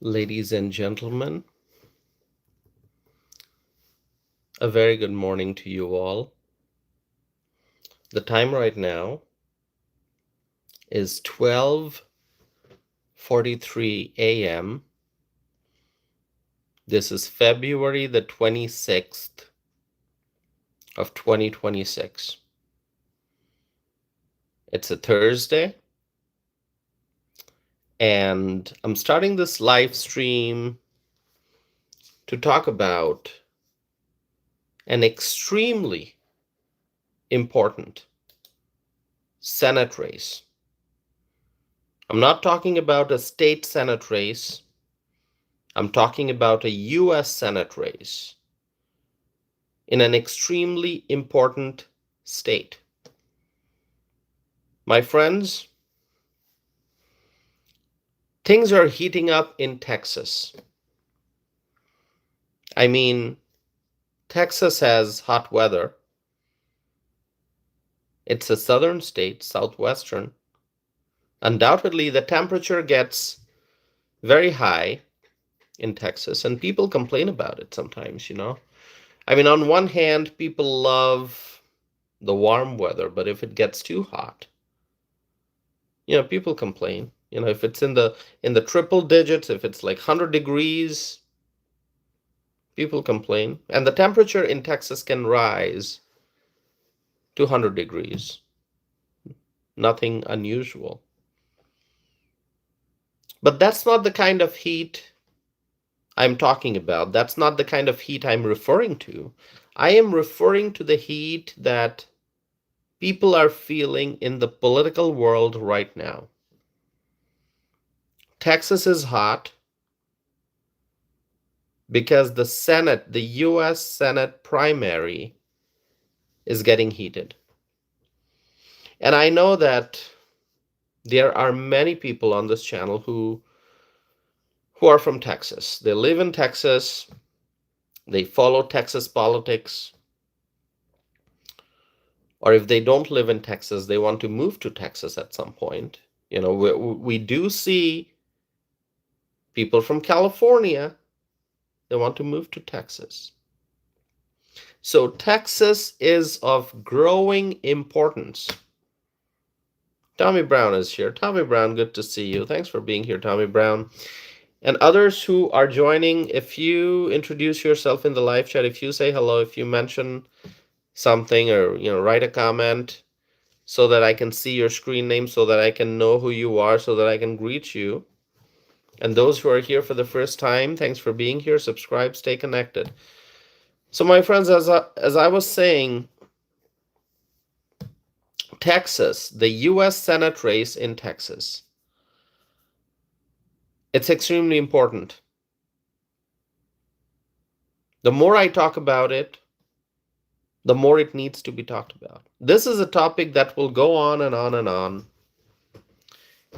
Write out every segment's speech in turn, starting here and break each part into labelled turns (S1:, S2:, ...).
S1: Ladies and gentlemen, a very good morning to you all. The time right now is 12:43 a.m. This is February the 26th of 2026. It's a Thursday, and I'm starting this live stream to talk about an extremely important Senate race. I'm not talking about a state Senate race. I'm talking about a U.S. Senate race in an extremely important state. My friends, things are heating up in Texas. I mean, Texas has hot weather. It's a southern state, southwestern. Undoubtedly, the temperature gets very high in Texas, and people complain about it sometimes. I mean, on one hand, people love the warm weather, but if it gets too hot, people complain. If it's in the triple digits, if it's like 100 degrees, people complain. And the temperature in Texas can rise to 100 degrees. Nothing unusual. But that's not the kind of heat I'm talking about. That's not the kind of heat I'm referring to. I am referring to the heat that people are feeling in the political world right now. Texas is hot because the Senate, the U.S. Senate primary, is getting heated. And I know that there are many people on this channel who are from Texas. They live in Texas. They follow Texas politics. Or if they don't live in Texas, they want to move to Texas at some point. We do see people from California. They want to move to Texas. So Texas is of growing importance. Tommy Brown is here. Tommy Brown, good to see you. Thanks for being here, Tommy Brown. And others who are joining, if you introduce yourself in the live chat, if you say hello, if you mention something or write a comment so that I can see your screen name, so that I can know who you are, so that I can greet you. And those who are here for the first time, thanks for being here. Subscribe, stay connected. So my friends, as I was saying, Texas, the U.S. Senate race in Texas, it's extremely important. The more I talk about it, the more it needs to be talked about. This is a topic that will go on and on and on.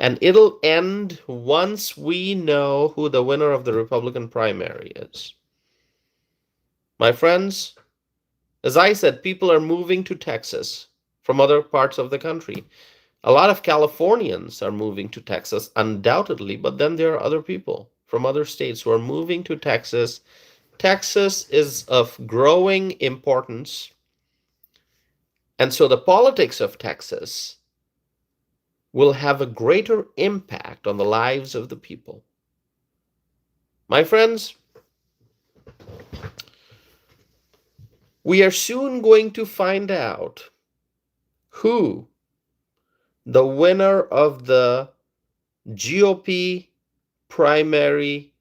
S1: And it'll end once we know who the winner of the Republican primary is. My friends, as I said, people are moving to Texas from other parts of the country. A lot of Californians are moving to Texas, undoubtedly, but then there are other people from other states who are moving to Texas. Texas is of growing importance. And so the politics of Texas will have a greater impact on the lives of the people. My friends, we are soon going to find out who the winner of the GOP primary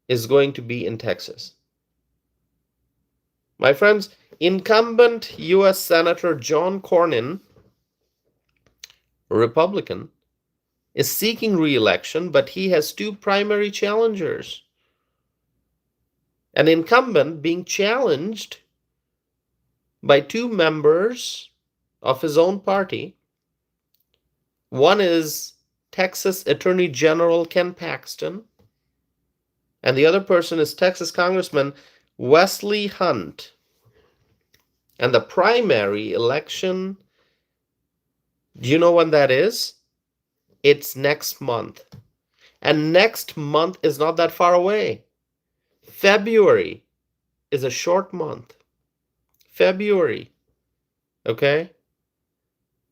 S1: is going to be in Texas. My friends, incumbent U.S. Senator John Cornyn, Republican, is seeking re-election, but he has two primary challengers. An incumbent being challenged by two members of his own party. One is Texas Attorney General Ken Paxton, and the other person is Texas Congressman Wesley Hunt. And the primary election, do you know when that is? It's next month. And next month is not that far away. February is a short month. February, okay,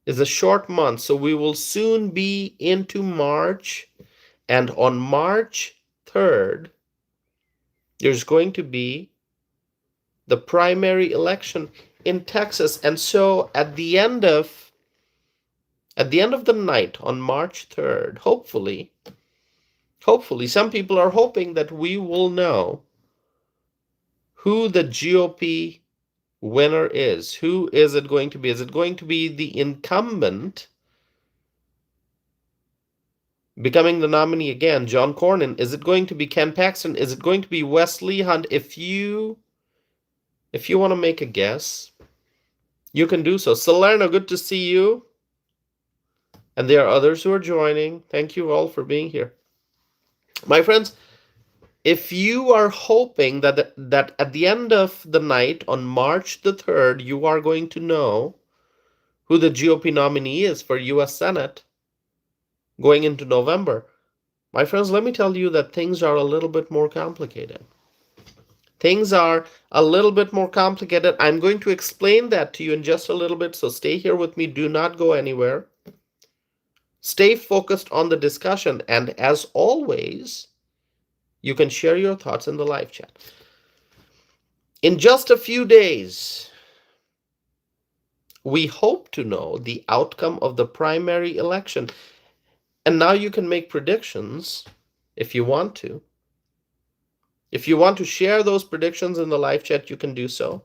S1: is a short month. So we will soon be into March. And on March 3rd, there's going to be the primary election in Texas. And so at the end of the night on March 3rd, hopefully, some people are hoping that we will know who the GOP winner is. Who is it going to be? Is it going to be the incumbent becoming the nominee again, John Cornyn? Is it going to be Ken Paxton? Is it going to be Wesley Hunt? If you want to make a guess, you can do so. Salerno, good to see you. And there are others who are joining. Thank you all for being here. My friends, if you are hoping that at the end of the night on March the 3rd, you are going to know who the GOP nominee is for U.S. Senate going into November, my friends, let me tell you that things are a little bit more complicated. Things are a little bit more complicated. I'm going to explain that to you in just a little bit, so stay here with me. Do not go anywhere. Stay focused on the discussion, and as always, you can share your thoughts in the live chat. In just a few days, we hope to know the outcome of the primary election. And now you can make predictions if you want to. If you want to share those predictions in the live chat, you can do so.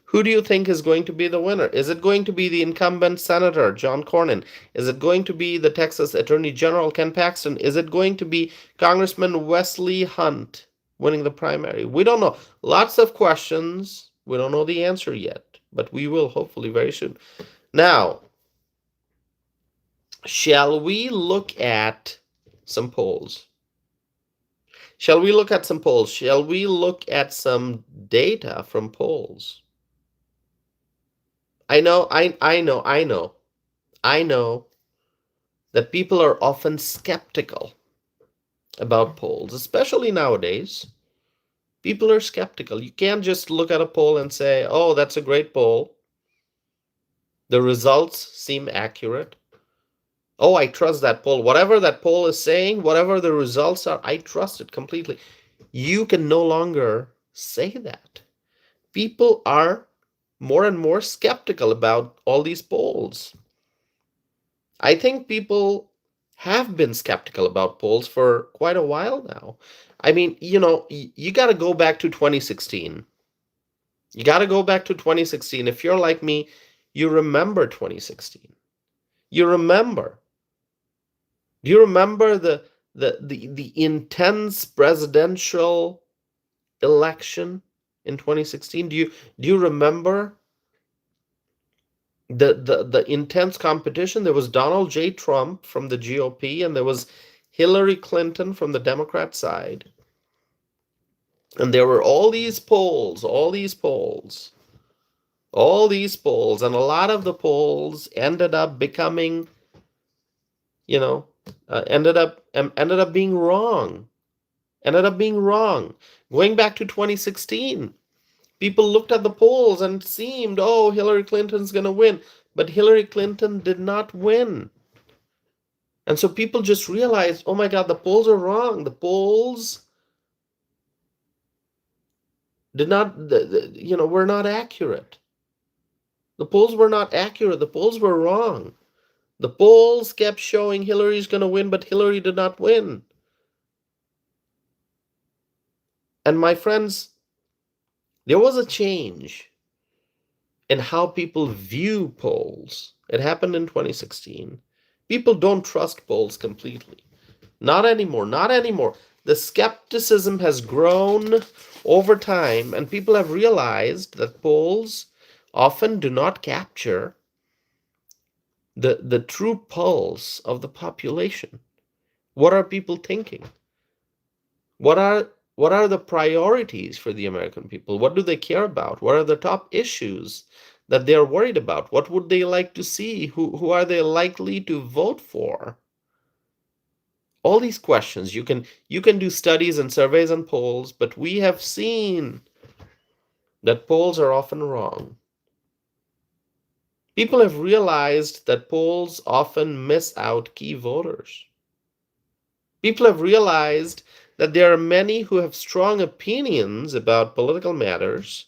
S1: Who do you think is going to be the winner? Is it going to be the incumbent senator, John Cornyn? Is it going to be the Texas Attorney General, Ken Paxton? Is it going to be Congressman Wesley Hunt winning the primary? We don't know. Lots of questions. We don't know the answer yet, but we will hopefully very soon. Now, shall we look at some polls? Shall we look at some polls? Shall we look at some data from polls? I know that people are often skeptical about polls, especially nowadays. People are skeptical. You can't just look at a poll and say, oh, that's a great poll. The results seem accurate. Oh, I trust that poll. Whatever that poll is saying, whatever the results are, I trust it completely. You can no longer say that. People are more and more skeptical about all these polls. I think people have been skeptical about polls for quite a while now. I mean, you got to go back to 2016. You got to go back to 2016. If you're like me, you remember 2016. You remember. Do you remember the intense presidential election in 2016? Do you remember the intense competition? There was Donald J. Trump from the GOP, and there was Hillary Clinton from the Democrat side. And there were all these polls, and a lot of the polls ended up becoming, ended up being wrong. Going back to 2016, people looked at the polls and it seemed, oh, Hillary Clinton's going to win. But Hillary Clinton did not win. And so people just realized, oh my God, the polls are wrong. The polls did not, were not accurate. The polls were not accurate. The polls were wrong. The polls kept showing Hillary's going to win, but Hillary did not win. And my friends, there was a change in how people view polls. It happened in 2016. People don't trust polls completely. Not anymore. The skepticism has grown over time, and people have realized that polls often do not capture the true pulse of the population. What are people thinking? What are the priorities for the American people? What do they care about? What are the top issues that they are worried about? What would they like to see? Who are they likely to vote for? All these questions, you can do studies and surveys and polls, but we have seen that polls are often wrong. People have realized that polls often miss out key voters. People have realized that there are many who have strong opinions about political matters.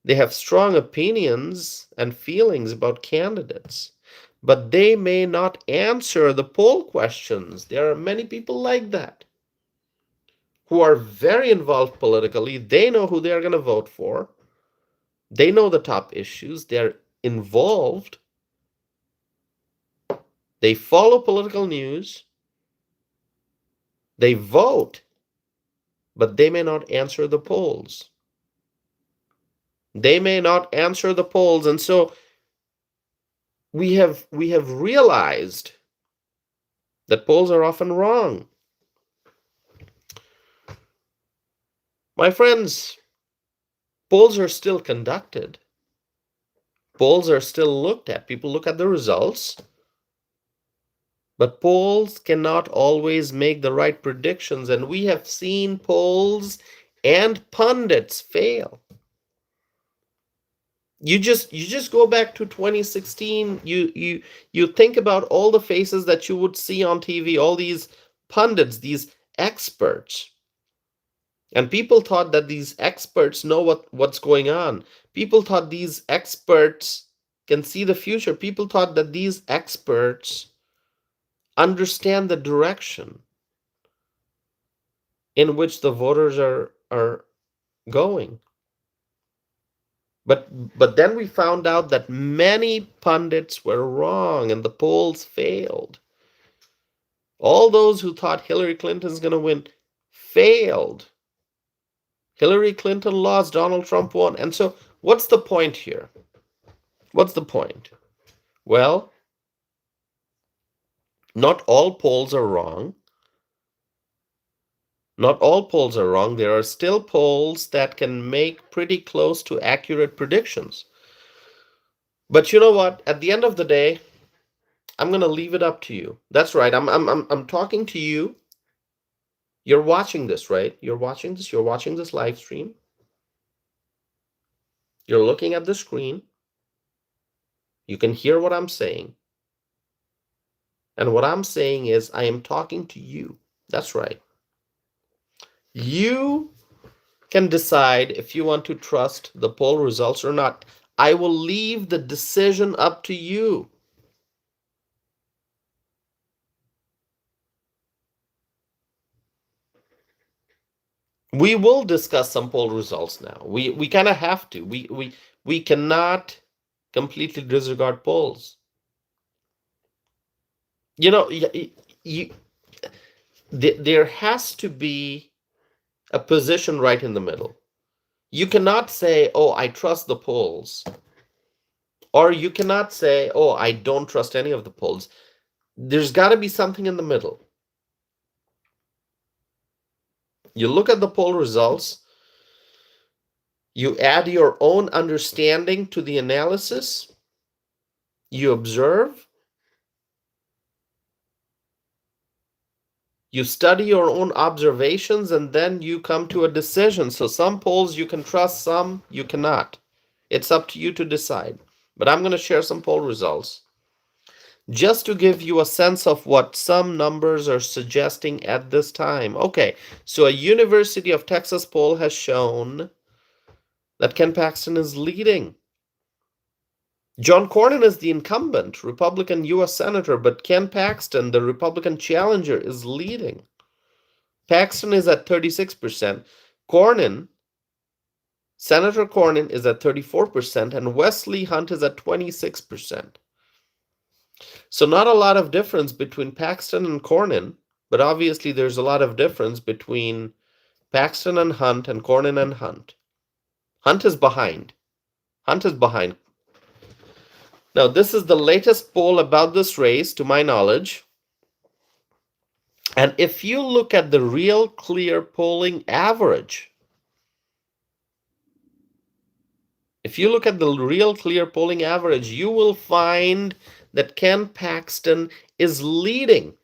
S1: They have strong opinions and feelings about candidates, but they may not answer the poll questions. There are many people like that who are very involved politically. They know who they're going to vote for. They know the top issues. They're involved. They follow political news. They vote, but they may not answer the polls. They may not answer the polls. And so we have realized that polls are often wrong. My friends, polls are still conducted. Polls are still looked at. People look at the results. But polls cannot always make the right predictions, and we have seen polls and pundits fail. You just go back to 2016. You think about all the faces that you would see on TV, all these pundits, these experts. And people thought that these experts know what's going on. People thought these experts can see the future. People thought that these experts understand the direction in which the voters are going. But then we found out that many pundits were wrong and the polls failed. All those who thought Hillary Clinton's going to win failed. Hillary Clinton lost, Donald Trump won. And so what's the point here? What's the point? Well, not all polls are wrong. Not all polls are wrong. There are still polls that can make pretty close to accurate predictions. But you know what? At the end of the day, I'm going to leave it up to you. That's right. I'm talking to you. You're watching this, right? You're watching this live stream. You're looking at the screen. You can hear what I'm saying. And what I'm saying is I am talking to you. That's right. You can decide if you want to trust the poll results or not. I will leave the decision up to you. We will discuss some poll results now. We kind of have to. We cannot completely disregard polls. You know, there has to be a position right in the middle. You cannot say, oh, I trust the polls. Or you cannot say, oh, I don't trust any of the polls. There's got to be something in the middle. You look at the poll results. You add your own understanding to the analysis. You observe. You study your own observations, and then you come to a decision. So some polls you can trust, some you cannot. It's up to you to decide. But I'm going to share some poll results just to give you a sense of what some numbers are suggesting at this time. Okay, so a University of Texas poll has shown that Ken Paxton is leading. John Cornyn is the incumbent Republican U.S. Senator, but Ken Paxton, the Republican challenger, is leading. Paxton is at 36%. Senator Cornyn is at 34%, and Wesley Hunt is at 26%. So not a lot of difference between Paxton and Cornyn, but obviously there's a lot of difference between Paxton and Hunt and Cornyn and Hunt. Hunt is behind. Now, this is the latest poll about this race, to my knowledge. And if you look at the Real Clear polling average, you will find that Ken Paxton is leading.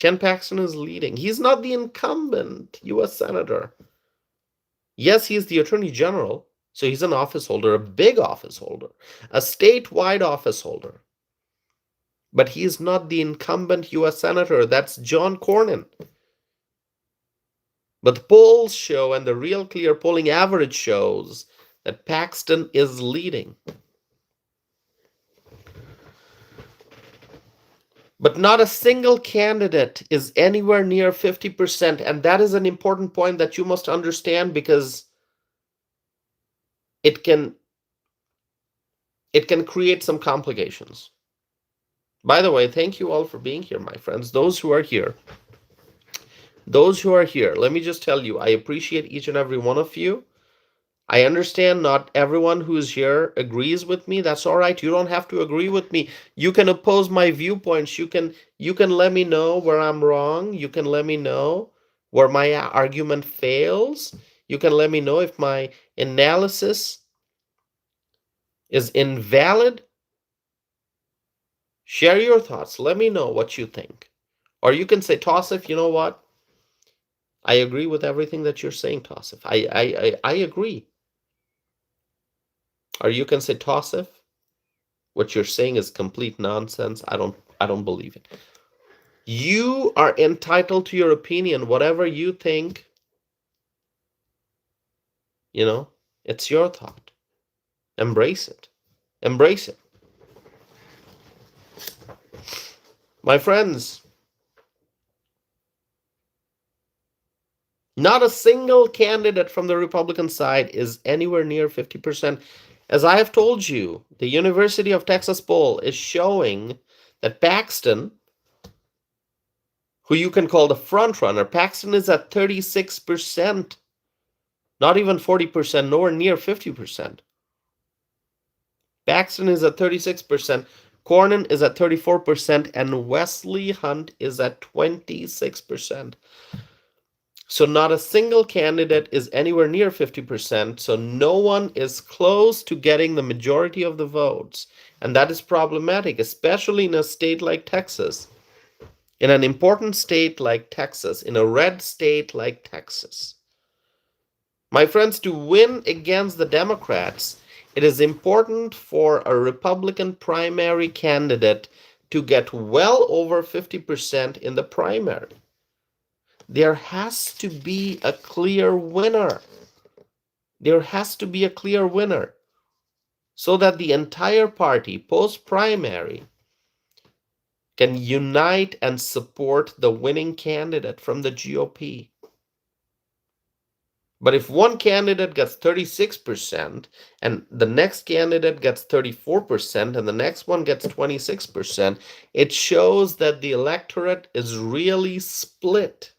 S1: Ken Paxton is leading. He's not the incumbent U.S. Senator. Yes, he's the Attorney General, so he's an office holder, a big office holder, a statewide office holder. But he is not the incumbent U.S. Senator. That's John Cornyn. But the polls show, and the Real Clear polling average shows, that Paxton is leading. But not a single candidate is anywhere near 50%. And that is an important point that you must understand, because it can create some complications. By the way, thank you all for being here, my friends. Those who are here, let me just tell you, I appreciate each and every one of you. I understand not everyone who is here agrees with me. That's all right. You don't have to agree with me. You can oppose my viewpoints. You can let me know where I'm wrong. You can let me know where my argument fails. You can let me know if my analysis is invalid. Share your thoughts. Let me know what you think. Or you can say, Tausif, you know what? I agree with everything that you're saying, Tausif. I agree. Or you can say, Tausif, what you're saying is complete nonsense. I don't believe it. You are entitled to your opinion. Whatever you think, it's your thought. Embrace it. Embrace it. My friends, not a single candidate from the Republican side is anywhere near 50%. As I have told you, the University of Texas poll is showing that Paxton, who you can call the front runner, Paxton is at 36%, not even 40%, nowhere near 50%. Paxton is at 36%, Cornyn is at 34%, and Wesley Hunt is at 26%. So not a single candidate is anywhere near 50%, so no one is close to getting the majority of the votes. And that is problematic, especially in a state like Texas, in an important state like Texas, in a red state like Texas. My friends, to win against the Democrats, it is important for a Republican primary candidate to get well over 50% in the primary. There has to be a clear winner. There has to be a clear winner so that the entire party, post-primary, can unite and support the winning candidate from the GOP. But if one candidate gets 36% and the next candidate gets 34% and the next one gets 26%, it shows that the electorate is really split.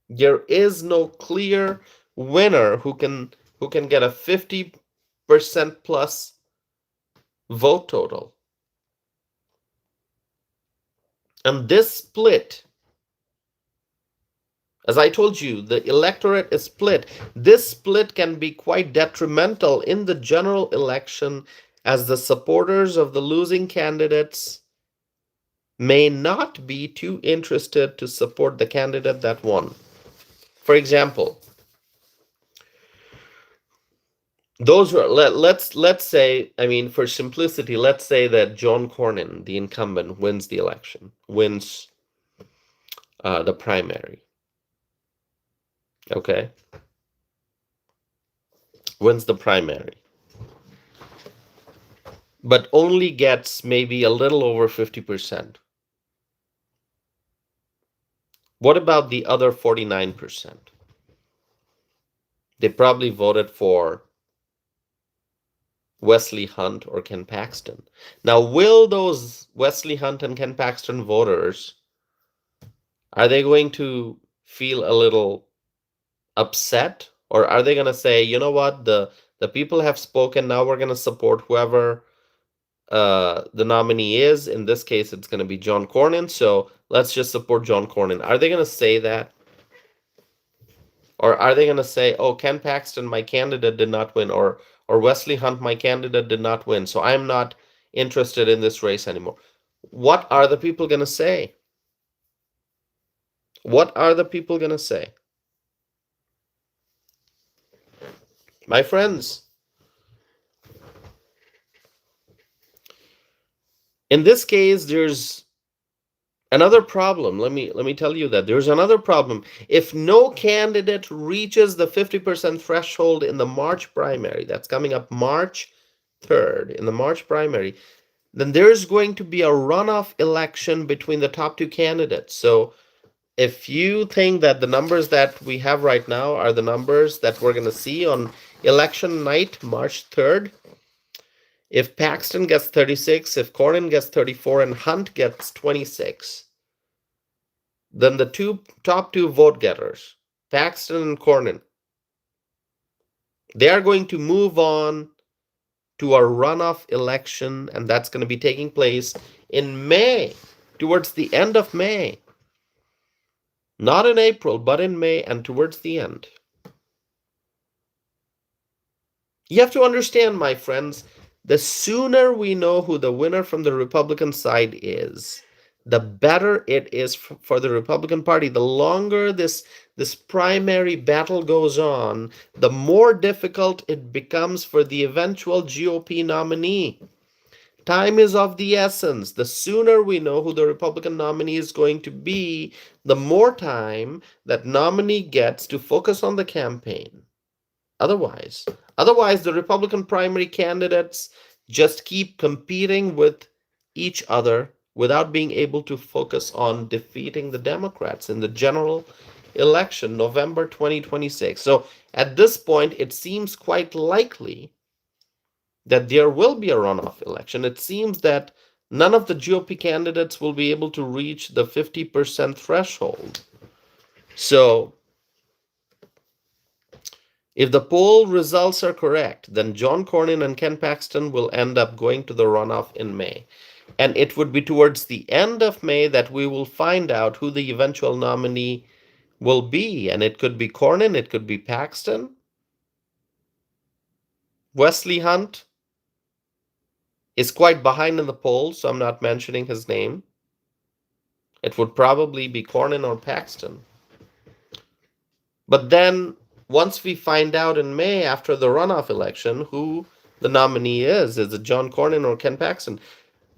S1: There is no clear winner who can get a 50% plus vote total. And this split, as I told you, the electorate is split. This split can be quite detrimental in the general election, as the supporters of the losing candidates may not be too interested to support the candidate that won. For example, those who are, let's say, I mean, for simplicity, let's say that John Cornyn, the incumbent, wins the election, wins the primary. Okay, wins the primary, but only gets maybe a little over 50%. What about the other 49%? They probably voted for Wesley Hunt or Ken Paxton. Now, will those Wesley Hunt and Ken Paxton voters, are they going to feel a little upset? Or are they going to say, you know what, the people have spoken, now we're going to support whoever the nominee is. In this case, it's going to be John Cornyn, so let's just support John Cornyn. Are they going to say that? Or are they going to say, oh, Ken Paxton, my candidate, did not win, or Wesley Hunt, my candidate, did not win, so I'm not interested in this race anymore? What are the people going to say? What are the people going to say? My friends, in this case, there's another problem. Let me tell you that there's another problem. If no candidate reaches the 50% threshold in the March primary, that's coming up March 3rd, in the March primary, then there's going to be a runoff election between the top two candidates. So if you think that the numbers that we have right now are the numbers that we're going to see on election night, March 3rd, if Paxton gets 36, if Cornyn gets 34, and Hunt gets 26, then the top two vote getters, Paxton and Cornyn, they are going to move on to a runoff election, and that's going to be taking place in May, towards the end of May. Not in April, but in May and towards the end. You have to understand, my friends, the sooner we know who the winner from the Republican side is, the better it is for the Republican Party. The longer this primary battle goes on, the more difficult it becomes for the eventual GOP nominee. Time is of the essence. The sooner we know who the Republican nominee is going to be, the more time that nominee gets to focus on the campaign. Otherwise, the Republican primary candidates just keep competing with each other without being able to focus on defeating the Democrats in the general election, November 2026. So at this point, it seems quite likely that there will be a runoff election. It seems that none of the GOP candidates will be able to reach the 50% threshold. So if the poll results are correct, then John Cornyn and Ken Paxton will end up going to the runoff in May. And it would be towards the end of May that we will find out who the eventual nominee will be. And it could be Cornyn, it could be Paxton, Wesley Hunt is quite behind in the polls, so I'm not mentioning his name. It would probably be Cornyn or Paxton. But then, once we find out in May after the runoff election who the nominee is it John Cornyn or Ken Paxton,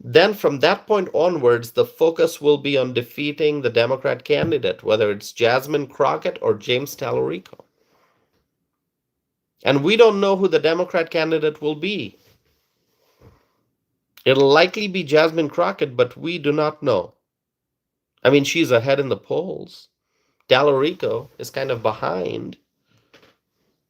S1: then from that point onwards, the focus will be on defeating the Democrat candidate, whether it's Jasmine Crockett or James Tallarico. And we don't know who the Democrat candidate will be. It'll likely be Jasmine Crockett, but we do not know. I mean, she's ahead in the polls. Tallarico is kind of behind.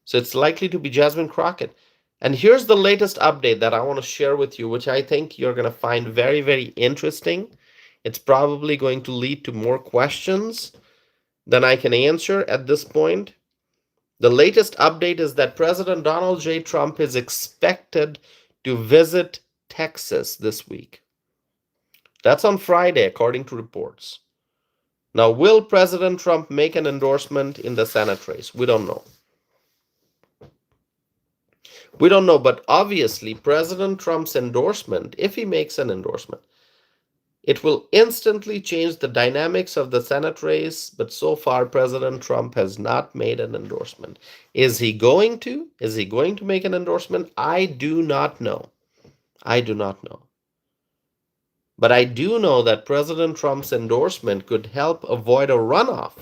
S1: So it's likely to be Jasmine Crockett. And here's the latest update that I want to share with you, which I think you're going to find very, very interesting. It's probably going to lead to more questions than I can answer at this point. The latest update is that President Donald J. Trump is expected to visit Texas this week. That's on Friday, according to reports. Now, will President Trump make an endorsement in the Senate race? We don't know. We don't know, but obviously President Trump's endorsement, if he makes an endorsement, it will instantly change the dynamics of the Senate race, but so far President Trump has not made an endorsement. Is he going to? Is he going to make an endorsement? I do not know. I do not know. But I do know that President Trump's endorsement could help avoid a runoff.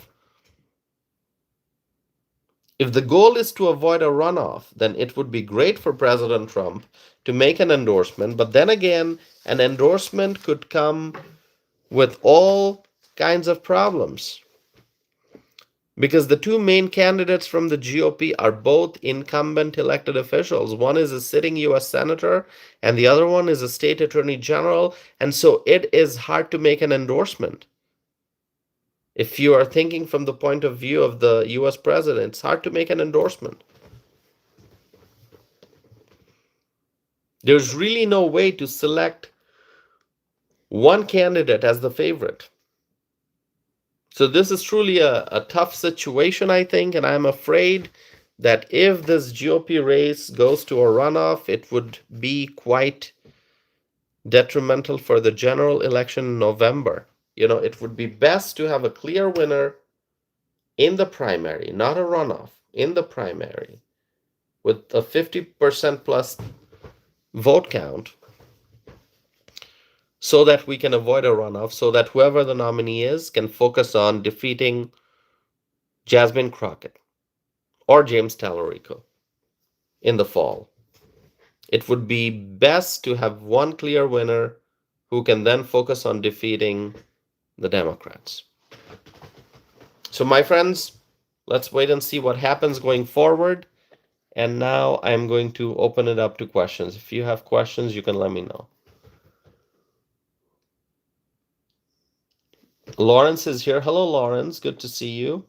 S1: If the goal is to avoid a runoff, then it would be great for President Trump to make an endorsement. But then again, an endorsement could come with all kinds of problems. Because the two main candidates from the GOP are both incumbent elected officials. One is a sitting U.S. senator, and the other one is a state attorney general. And so it is hard to make an endorsement. If you are thinking from the point of view of the U.S. president, it's hard to make an endorsement. There's really no way to select one candidate as the favorite. So this is truly a tough situation, I think, and I'm afraid that if this GOP race goes to a runoff, it would be quite detrimental for the general election in November. You know, it would be best to have a clear winner in the primary, not a runoff, in the primary, with a 50% plus vote count, so that we can avoid a runoff, so that whoever the nominee is can focus on defeating Jasmine Crockett or James Tallarico in the fall. It would be best to have one clear winner who can then focus on defeating the Democrats. So, my friends, let's wait and see what happens going forward. And now I'm going to open it up to questions. If you have questions, you can let me know. Lawrence is here. Hello, Lawrence. Good to see you.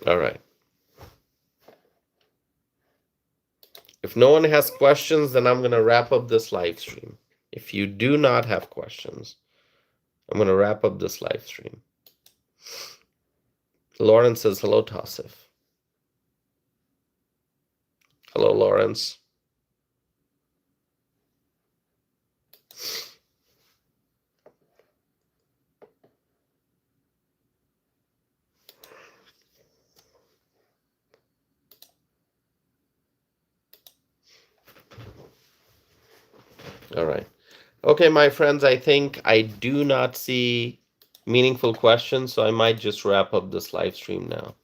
S1: All right. If no one has questions, then I'm going to wrap up this live stream. If you do not have questions, I'm going to wrap up this live stream. Lawrence says, hello, Tassif. Hello, Lawrence. All right. Okay, my friends, I think I do not see meaningful questions, so I might just wrap up this live stream now.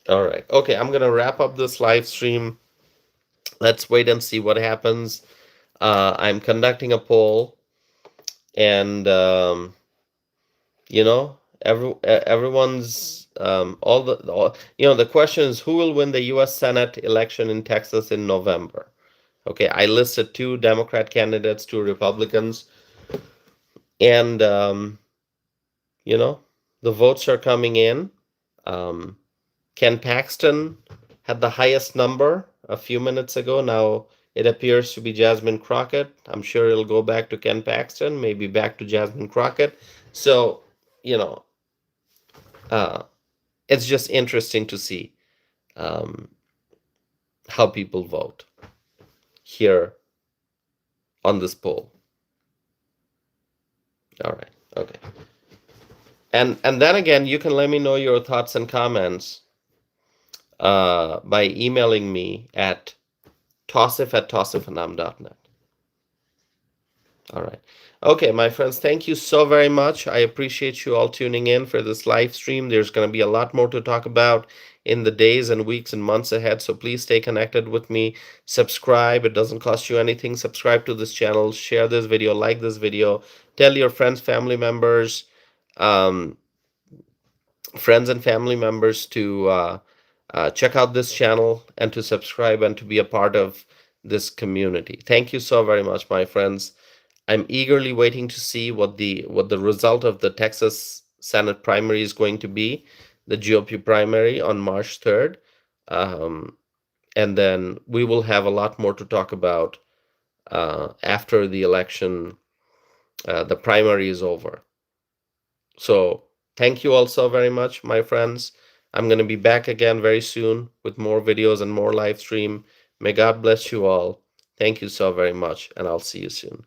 S1: All right. Okay, I'm going to wrap up this live stream. Let's wait and see what happens. I'm conducting a poll, and everyone's the question is, who will win the U.S. Senate election in Texas in November? Okay, I listed 2 Democrat candidates, 2 Republicans, and the votes are coming in. Ken Paxton had the highest number a few minutes ago. Now it appears to be Jasmine Crockett. I'm sure it'll go back to Ken Paxton, maybe back to Jasmine Crockett. So, it's just interesting to see how people vote here on this poll. All right. Okay. And then again, you can let me know your thoughts and comments by emailing me at tossif@tossifanam.net. All right. Okay, my friends, thank you so very much. I appreciate you all tuning in for this live stream. There's going to be a lot more to talk about in the days and weeks and months ahead, so please stay connected with me. Subscribe. It doesn't cost you anything. Subscribe to this channel. Share this video. Like this video. Tell your friends, family members, friends and family members to check out this channel and to subscribe and to be a part of this community. Thank you so very much, my friends. I'm eagerly waiting to see what the result of the Texas Senate primary is going to be, the GOP primary on March 3rd. And then we will have a lot more to talk about after the election, the primary is over. So thank you all so very much, my friends. I'm going to be back again very soon with more videos and more live stream. May God bless you all. Thank you so very much, and I'll see you soon.